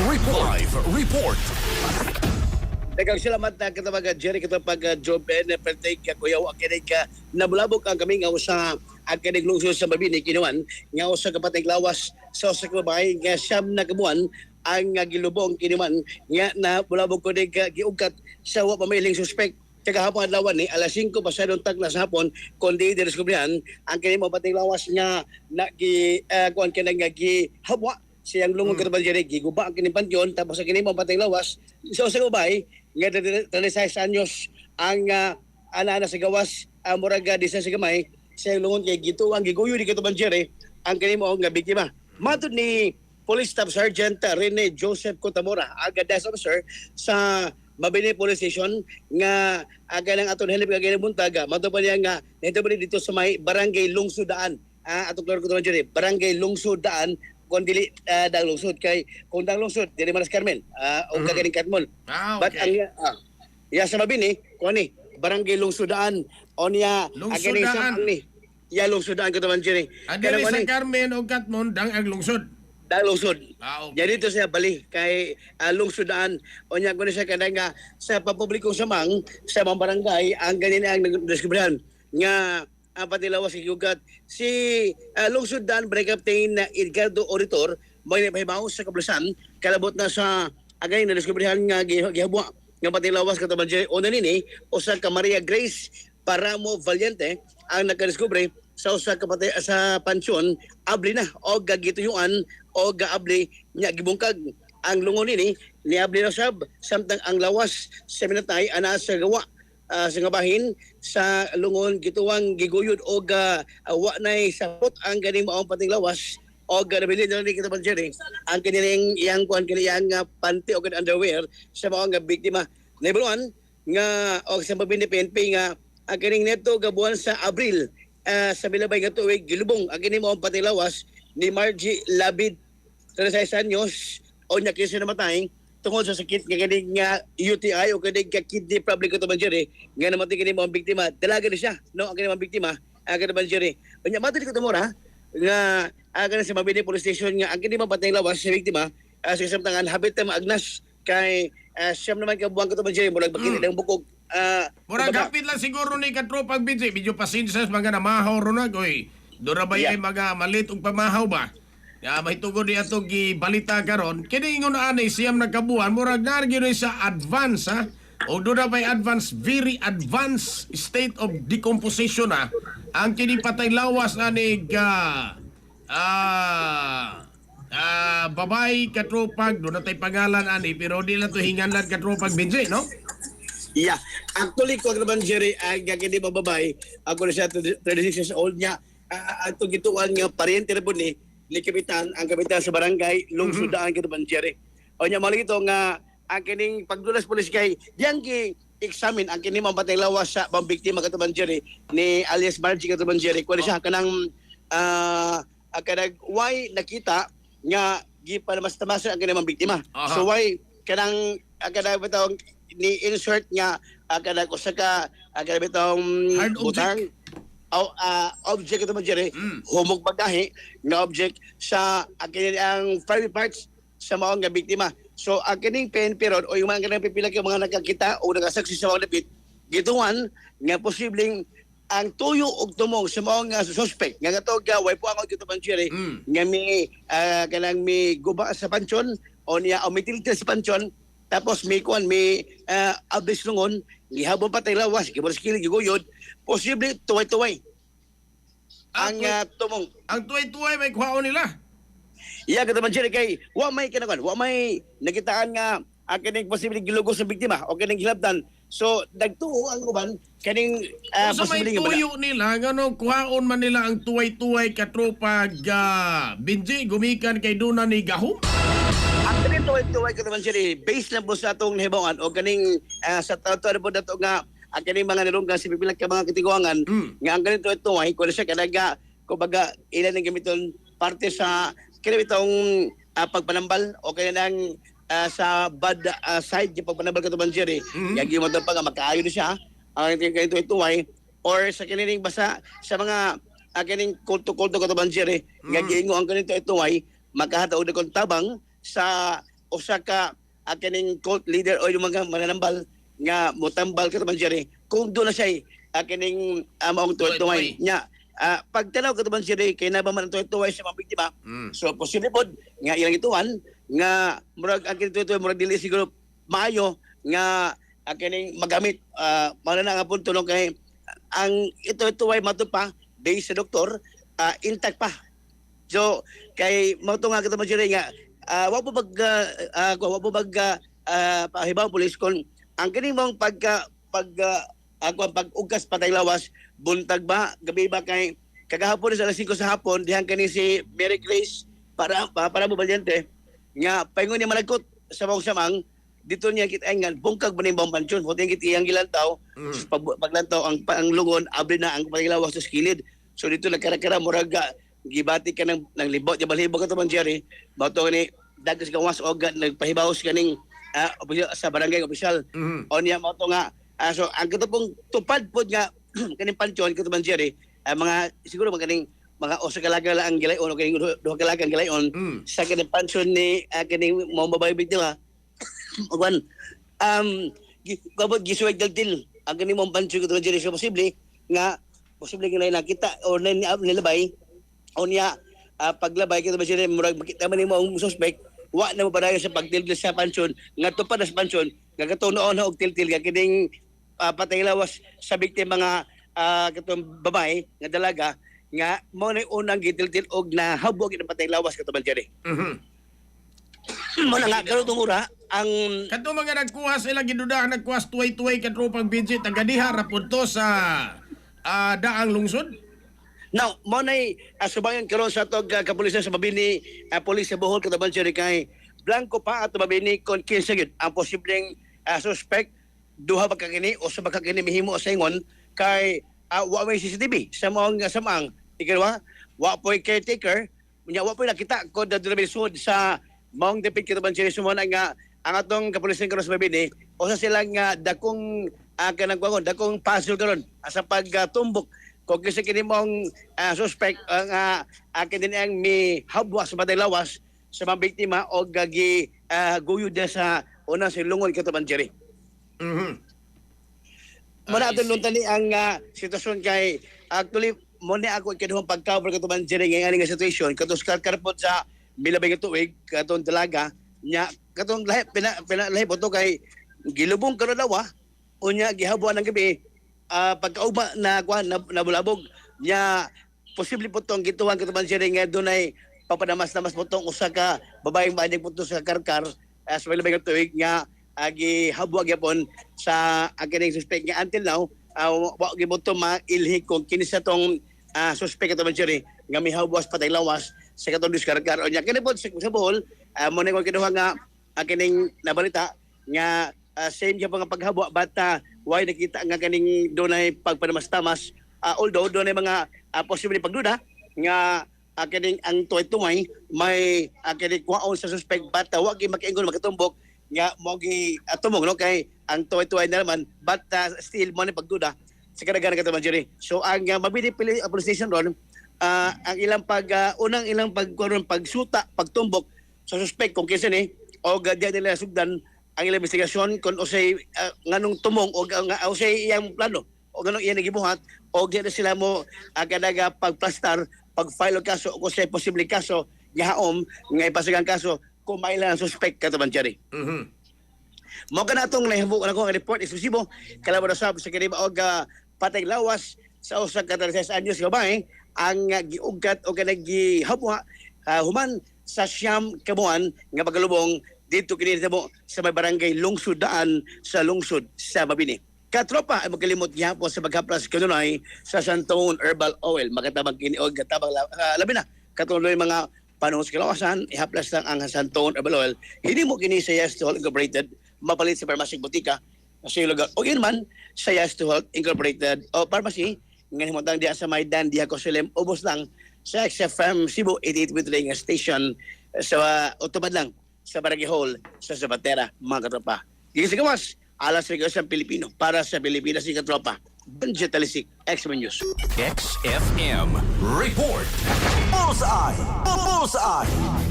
Live report. Daghang salamat na katawag Jerry katapag Job and Perteg kuyaw akinig ka nabulabog ang kami nga usa akinig lungsod sa Mabini kinuan nga usa ka patay lawas sa usa ka bahay nga siyam na kabuan ang gilubong kinuan nga nabulabog ko giugat sa wa pamiling suspect kagahapon adlaw ni alas 5 pasadong tag na sa hapon kundi diskubrihan ang kini mo patay lawas nga kuan kanang gihabwa siyang lungog katapag Jerry giguba ang kining pantyon tapos ang kini mo patay lawas sa usa ka bahay nga 36 anyos ang ana sa gawas muraga di sa gamay sa lungon kay gituang giguyo di katubang Jerry ang kanimo nga biktima. Matud ni Police Staff Sergeant Rene Joseph Cotamora, aga desk officer sa Mabini Police Station nga aga lang aton helip kagay buntaga matud pa niya nga nahitabo dito sa may Barangay Lungsodaan atong klaro katubang Jerry Barangay Lungsodaan kung dili dang lungsod kay kung dang lungsod dili Manas Carmen o kaganing Katmon. Okay. But ang sa Mabini kuan ni Barangay Lungsodaan o niya Lungsodaan. ni ya Lungsodaan katong Jerry. Adili sa Carmen o Katmon dang ag lungsod. Dang lungsod. Okay. Ya dito siya bali kay Lungsodaan o niya kuno siya kada nga sa papublikong samang sa mga barangay ang ganin ang nagdiskubrihan nga ang patilawas kigugat si Lungsodaan Barangay Captain Edgardo Auditor may napahibaw sa kablasan kalabot na sa agay na diskubrihan nga gihabwa nga patilawas katong Jerry o nini usa ka Maria Grace Paramo Valiente ang nakadiskubre sa usa ka patay sa pansyon abli na o gagituyuan o gaabli nya gibungkag ang lungon nini niabli na sab samtang ang lawas sa minatay ana sa gawa sa ngabahin sa lungon gituwang giguyod o wa nay sapot ang ganing maong pating lawas o nabili na rin kita Jerry ang kanilang iyang kuhan kanilang panty o underwear sa mga nga biktima. Naibaluan nga o sa Mabini PNP nga ang kaning neto gabuan sa Abril sa milabay nga tuig gilubong ang kini maong pating lawas ni Margie Labid 36 anyos o nya kisa namatay tungod sa sakit nga kaning UTI o kaning kidney problem katong Jerry nga namatay kini maong biktima dalaga ni siya no ang kini maong biktima katong Jerry unya matod ko tumora nga aga sa Mabini Police Station nga ang kini mapatay lawas sa biktima sa samtangan habit ta maagnas kay siyam naman kabuang ko to Jerry murag bakit ang bukog Murag hapit lang siguro ni katropag bitsi medyo pasinsas mga namahaw ron na oy dura ba ay mga malit og pamahaw ba mahitugod ni atong gibalita karon kini ingon anay siyam na kabuan murag nargyo sa advance o dura ba advance very advanced state of decomposition ang kini patay lawas ani babay katropag doon natay pangalan ani pero di lang to hinganlan katropag binji no? Yeah. Actually, ko naman Jerry, ang gagawin mo babay, ako na siya 36 years old niya, ato gituan nga pariente na po ni kapitan, ang kapitan sa barangay, Lungsodaan ka naman Jerry. O niya, mali ito nga, ang kining pagdulas polis kay, diyan examine ang kining mampatay lawas sa pambiktima ka naman Jerry, ni alias Margie ka naman Jerry, kung siya kanang, kanang, why nakita nga, gipanamasta-masa ang kining mambiktima. So why, kanang, kanang batang, ni insert nga kada usa ka kada bitong butang object ito Jerry humog bagahe nga object sa ang private parts sa mga nga biktima. So ang kining PNP ron o yung mga kanang pipila ka mga nakakita o nagasaksi sa mga lapit gituan nga posibleng ang tuyo og tumong sa mga nga suspect nga katog way po ang gito Jerry nga may kanang may guba sa pansyon o niya o mitilta sa pansyon. Tapos may kuan may abis lungon gihabon patay lawas gibolas kili giguyod posible tuway-tuway ang tumong ang tuway-tuway may kuhaon nila iya kada man Jerry kay wa may kanakan wa may nakitaan nga ang kaning posible gilugos sa biktima o kaning hilabtan so dagtuo ang uban kaning so may tuyo nila ngano kuhaon man nila ang tuway-tuway katropa binji gumikan kay duna ni gahom. Actually, tuway ko naman siya based lang po sa atong nahibawan o kaning sa tato po na ito nga ang kaning mga nilunggan si pipilag ka mga katiguangan nga ang kaning tuway kung siya kanaga kumbaga ilan ang gamiton parte sa kinabitong pagpanambal o kaya nang sa bad side yung pagpanambal ka ito man Jerry yung mo pa nga makaayo na siya ang kaning tuway or sa kanining basa sa mga kaning kulto-kulto ka ito man Jerry nga giingo ang kaning tuway makahataw na kong tabang sa usa ka kining cult leader o yung mga mananambal nga motambal ka man Jerry kung doon na siya kining maong tuway nya pagtanaw ka man Jerry kay nabaman ang tuway sa mga biktima so posible pod nga ilang ituan nga murag ang kining tuway murag dili siguro maayo nga kining magamit mao na nga punto no kay ang ito ay matupa based sa doktor intact pa so kay mao to nga kita man Jerry nga wa po pahibaw pulis kon ang kini mong pag-ugkas patay lawas buntag ba gabi ba kay kagahapon sa alas 5 sa hapon dihan kani si Mary Grace para mo balyente nga paingon niya malagkot sa mong samang dito niya kitaingan bungkag ba ni bang pansyon hoting kitiyang gilantaw paglantaw ang lungon abri na ang patay lawas sa skilid so dito nagkarakara muraga gibati ka ng libot ya balhibo ka to man Jerry bato ni dagas gawas og nagpahibaw kaning sa barangay opisyal o niya mo to nga so ang katupong tupad po nga kaning pansyon katuban Jerry mga siguro maganing mga usa ka laga lang ang gilayon o kaning duha ka laga ang gilayon sa kaning pansyon ni kaning mo babae biktima ugwan kabot gisuwag daltil ang kaning mo pansyon katuban Jerry so posible nga nga nakita o nilabay o niya paglabay katuban Jerry murag makita man nimo ang suspect wa na mo padayon sa pagtiltil sa pansyon nga tupad sa pansyon nga katunoon og tiltil nga kining patay lawas sa biktima nga katong babae nga dalaga nga mo na unang gitiltil og nahabog ng patay lawas katuban Jerry. Mo na nga karon ura ang kadto mga nagkuha sila gidudahan nagkuha tuway-tuway ka tropang BG taga diha ra pud to sa daang lungsod. Now, mo na'y subayan karon sa tog kapulisan sa Mabini, pulis sa Bohol, kataban Jerry kay blanco pa at Mabini kon kinsa gyud ang posibleng suspect duha ba kagini o sa kagini mihimo sa ingon kay wa may CCTV sa maong samang ikaw wa po'y caretaker nya wa po'y nakita ko dadulay sud sa maong depit kataban Jerry sumana nga ang atong kapulisan karon sa Mabini o sa silang dakong kanang dakong puzzle karon sa pagtumbok kung kasi kini mong suspect ang akin din ang may habwa sa patay lawas sa mga biktima o gagi guyod na sa una sa lungod kataban Jerry. Muna atin nung tani ang sitwasyon kay actually muna ako kinuhang pag-cover kataban Jerry ngayon nga situation katos karkarpot sa milabay nga tuig katong dalaga nya katong lahi po to kay gilubong karon daw unya gihabwa ng gabi pagkauba na nabulabog nya posible po tong gituhan katuban siya nga dunay papadamas-damas po tong usa ka babaeng maanig po to sa karkar sa milabay nga tuig nga gihabwa gyapon sa kining suspect nga until now wa gyud to mailhi kung kinsa tong suspect katuban siya nga may habwas patay lawas sa katong diskarkar o nya kini po sa Bohol mo na ko kinuha nga kining nabalita nga same siya nga paghabwa bata why nakita nga kaning dunay pagpadamas-tamas although dunay mga posible pagduda nga kining ang tuway-tuway may kining kuhaon sa suspect bata wa gyud makiingon makatumbok nga mo gi tumong no kay ang tuway-tuway na naman bata still mo ni pagduda sa kadaghanan katuban Jerry so ang Mabini police station ron ang ilang unang ilang pagsuta pagtumbok sa suspect kung kinsa ni o gadya nila sugdan ang ilang investigasyon kung usay nganong tumong o usay iyang plano o nganong iyang nagibuhat o diyan na sila mo kadaga pagplastar pag-file og kaso o usay posible kaso nga haom nga ipasagang kaso kung mailan ang suspect katuban Jerry. Mo kana atong nahibuk ako nga report eksklusibo kalabot sa kini og patay lawas sa usa ka 36 anyos nga babae ang giugat o gihapwa human sa siyam kabuan nga pagalubong dito kini mo sa may barangay Lungsudaan sa lungsod sa Mabini. Katropa ay magkalimot gihapon sa paghaplas kanunay sa Santon Herbal Oil. Makatabang kini og katabang labi na katuloy mga panahon sa kalawasan ihaplas lang ang Santon Herbal Oil. Hindi mo kini sa Yes to Health Incorporated mapalit sa pharmacy butika sa lugar. O yun man sa Yes to Health Incorporated o pharmacy nga himutang diha sa Maidan diha ko Silem ubos lang sa XFM Cebu 88.3 nga station sa utubad lang sa Barangay Hall sa Zapatera, mga katropa. Gigisigawas, alas sa Pilipino para sa Pilipinas ni katropa. Benji Talisik, X-Men News. XFM Report. Bullseye! Bullseye!